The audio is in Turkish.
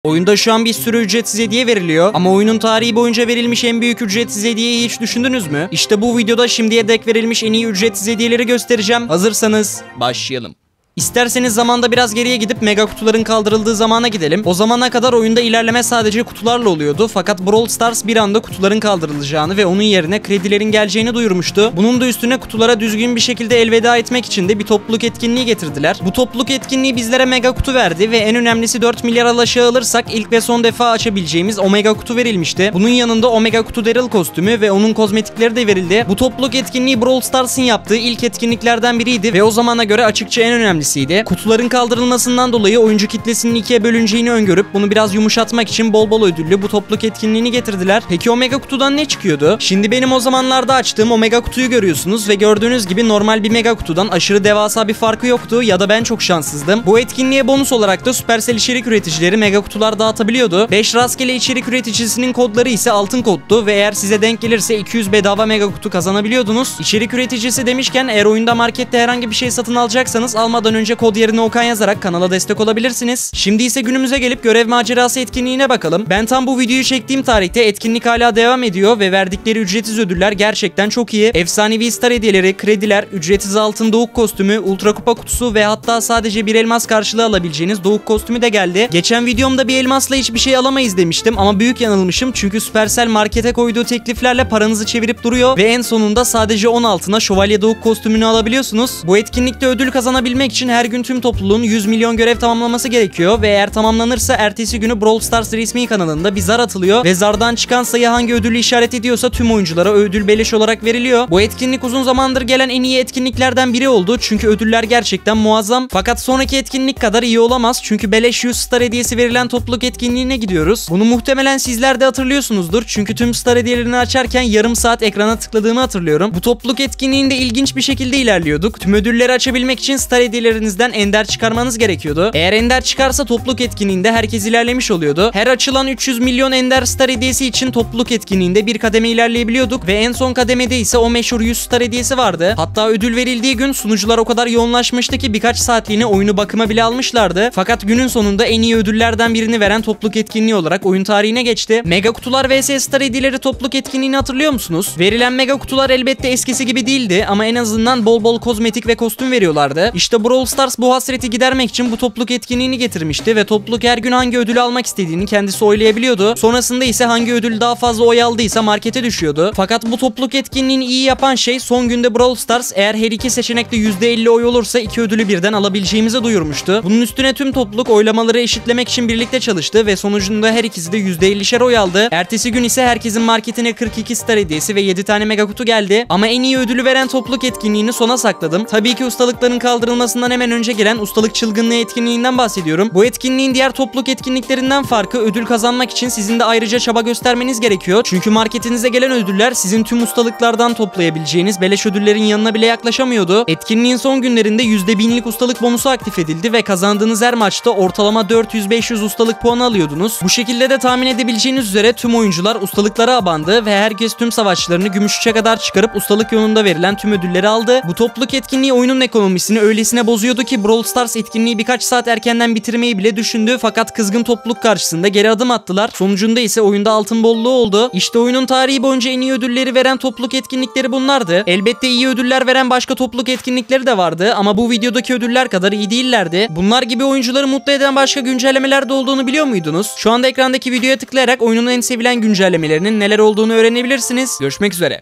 Oyunda şu an bir sürü ücretsiz hediye veriliyor ama oyunun tarihi boyunca verilmiş en büyük ücretsiz hediyeyi hiç düşündünüz mü? İşte bu videoda şimdiye dek verilmiş en iyi ücretsiz hediyeleri göstereceğim. Hazırsanız başlayalım. İsterseniz zamanda biraz geriye gidip mega kutuların kaldırıldığı zamana gidelim. O zamana kadar oyunda ilerleme sadece kutularla oluyordu. Fakat Brawl Stars bir anda kutuların kaldırılacağını ve onun yerine kredilerin geleceğini duyurmuştu. Bunun da üstüne kutulara düzgün bir şekilde elveda etmek için de bir topluluk etkinliği getirdiler. Bu topluluk etkinliği bizlere mega kutu verdi ve en önemlisi 4 milyar alaşağı alırsak ilk ve son defa açabileceğimiz omega kutu verilmişti. Bunun yanında omega kutu Daryl kostümü ve onun kozmetikleri de verildi. Bu topluluk etkinliği Brawl Stars'ın yaptığı ilk etkinliklerden biriydi ve o zamana göre açıkça en önemlisi. Kutuların kaldırılmasından dolayı oyuncu kitlesinin ikiye bölüneceğini öngörüp bunu biraz yumuşatmak için bol bol ödüllü bu topluluk etkinliğini getirdiler. Peki omega kutudan ne çıkıyordu? Şimdi benim o zamanlarda açtığım omega kutuyu görüyorsunuz ve gördüğünüz gibi normal bir mega kutudan aşırı devasa bir farkı yoktu ya da ben çok şanssızdım. Bu etkinliğe bonus olarak da Supercell içerik üreticileri mega kutular dağıtabiliyordu. 5 rastgele içerik üreticisinin kodları ise altın koddu ve eğer size denk gelirse 200 bedava mega kutu kazanabiliyordunuz. İçerik üreticisi demişken eğer oyunda markette herhangi bir şey satın alacaksanız almadan önce kod yerine Okan yazarak kanala destek olabilirsiniz. Şimdi ise günümüze gelip görev macerası etkinliğine bakalım. Ben tam bu videoyu çektiğim tarihte etkinlik hala devam ediyor ve verdikleri ücretsiz ödüller gerçekten çok iyi. Efsanevi star hediyeleri, krediler, ücretsiz altın doğuk kostümü, ultra kupa kutusu ve hatta sadece bir elmas karşılığı alabileceğiniz doğuk kostümü de geldi. Geçen videomda bir elmasla hiçbir şey alamayız demiştim ama büyük yanılmışım çünkü Supercell markete koyduğu tekliflerle paranızı çevirip duruyor ve en sonunda sadece 10 altına şövalye doğuk kostümünü alabiliyorsunuz. Bu etkinlikte ödül kazanabilmek için her gün tüm topluluğun 100 milyon görev tamamlaması gerekiyor ve eğer tamamlanırsa ertesi günü Brawl Stars resmi kanalında bir zar atılıyor ve zardan çıkan sayı hangi ödülü işaret ediyorsa tüm oyunculara ödül beleş olarak veriliyor. Bu etkinlik uzun zamandır gelen en iyi etkinliklerden biri oldu çünkü ödüller gerçekten muazzam. Fakat sonraki etkinlik kadar iyi olamaz çünkü beleş 100 star hediyesi verilen topluluk etkinliğine gidiyoruz. Bunu muhtemelen sizler de hatırlıyorsunuzdur çünkü tüm star hediyelerini açarken yarım saat ekrana tıkladığımı hatırlıyorum. Bu topluluk etkinliğinde ilginç bir şekilde ilerliyorduk. Tüm ödülleri açabilmek için star hediyelerinizden ender çıkarmanız gerekiyordu. Eğer ender çıkarsa topluluk etkinliğinde herkes ilerlemiş oluyordu. Her açılan 300 milyon ender star hediyesi için topluluk etkinliğinde bir kademe ilerleyebiliyorduk ve en son kademede ise o meşhur 100 star hediyesi vardı. Hatta ödül verildiği gün sunucular o kadar yoğunlaşmıştı ki birkaç saatliğine oyunu bakıma bile almışlardı. Fakat günün sonunda en iyi ödüllerden birini veren topluluk etkinliği olarak oyun tarihine geçti. Mega kutular vs star hediyeleri topluluk etkinliğini hatırlıyor musunuz? Verilen mega kutular elbette eskisi gibi değildi ama en azından bol bol kozmetik ve kostüm veriyorlardı. İşte Brawl Stars bu hasreti gidermek için bu topluluk etkinliğini getirmişti ve topluluk her gün hangi ödülü almak istediğini kendisi oylayabiliyordu. Sonrasında ise hangi ödül daha fazla oy aldıysa markete düşüyordu. Fakat bu topluluk etkinliğini iyi yapan şey son günde Brawl Stars eğer her iki seçenekte %50 oy olursa iki ödülü birden alabileceğimizi duyurmuştu. Bunun üstüne tüm topluluk oylamaları eşitlemek için birlikte çalıştı ve sonucunda her ikisi de %50'şer oy aldı. Ertesi gün ise herkesin marketine 42 star hediyesi ve 7 tane mega kutu geldi. Ama en iyi ödülü veren topluluk etkinliğini sona sakladım. Tabii ki ustalıkların kaldırılmasından hemen önce gelen ustalık çılgınlığı etkinliğinden bahsediyorum. Bu etkinliğin diğer topluluk etkinliklerinden farkı ödül kazanmak için sizin de ayrıca çaba göstermeniz gerekiyor. Çünkü marketinize gelen ödüller sizin tüm ustalıklardan toplayabileceğiniz beleş ödüllerin yanına bile yaklaşamıyordu. Etkinliğin son günlerinde %1000'lik ustalık bonusu aktif edildi ve kazandığınız her maçta ortalama 400-500 ustalık puanı alıyordunuz. Bu şekilde de tahmin edebileceğiniz üzere tüm oyuncular ustalıklara abandı ve herkes tüm savaşlarını gümüş 3'e kadar çıkarıp ustalık yolunda verilen tüm ödülleri aldı. Bu topluluk etkinliği oyunun ekonomisini öylesine bozuyordu ki Brawl Stars etkinliği birkaç saat erkenden bitirmeyi bile düşündü fakat kızgın topluluk karşısında geri adım attılar. Sonucunda ise oyunda altın bolluğu oldu. İşte oyunun tarihi boyunca en iyi ödülleri veren topluluk etkinlikleri bunlardı. Elbette iyi ödüller veren başka topluluk etkinlikleri de vardı ama bu videodaki ödüller kadar iyi değillerdi. Bunlar gibi oyuncuları mutlu eden başka güncellemeler de olduğunu biliyor muydunuz? Şu anda ekrandaki videoya tıklayarak oyunun en sevilen güncellemelerinin neler olduğunu öğrenebilirsiniz. Görüşmek üzere.